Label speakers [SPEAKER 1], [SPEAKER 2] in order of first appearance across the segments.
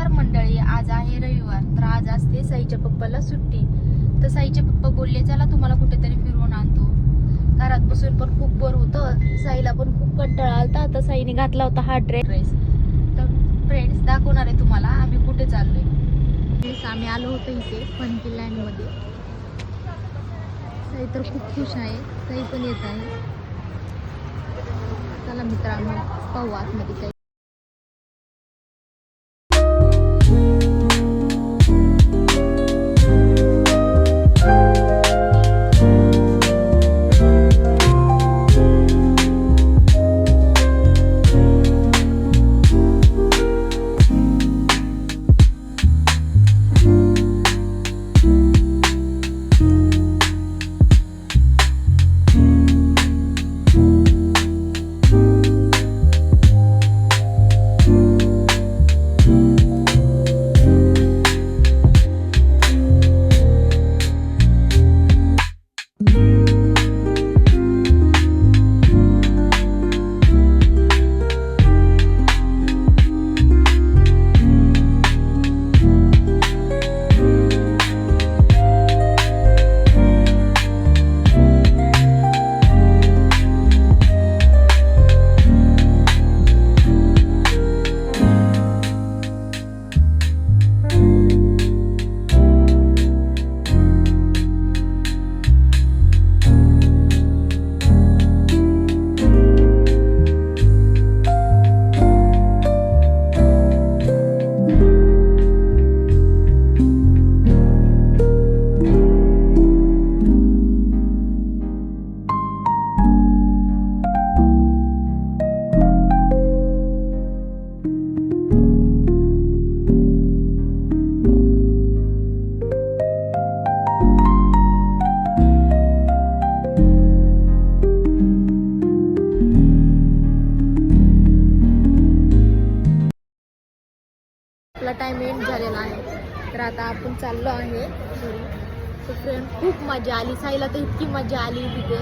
[SPEAKER 1] नमस्कार मंडळी, आज आहे रविवार. तर आज असते साईच्या पप्पाला सुट्टी. तर साईचे पप्पा बोलले चला तुम्हाला कुठेतरी फिरवून आणतो. घरात बसून पण खूप बोर होतं. साईला पण खूप कंटाळा आलता. तर साईने घातला होता हा ड्रेस. तर फ्रेंड्स दाखवणार आहे तुम्हाला आम्ही कुठे चाललोय. आम्ही आलो होतो इथे फनकी लँड मध्ये. साई तर खूप खुश आहे. साई पण येत आहे. चला मित्रांनो पाहू आतमध्ये काही. आपला टाइम एंड झालेला आहे. तर आता आपण चाललो आहे घरी. तर फ्रेंड खूप मजा आली. साईला तर इतकी मजा आली. तिथे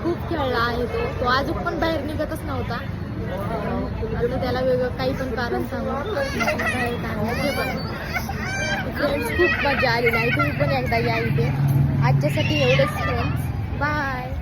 [SPEAKER 1] खूप खेळला आहे तो अजून पण बाहेर निघतच नव्हता. आता त्याला वेगळं काही पण कारण सांगून बाहेर काढण्याचे पण. फ्रेंड्स खूप मजा आलेली आहे. तुम्ही पण एकदा या इथे. आजच्यासाठी एवढेच फ्रेंड्स. बाय.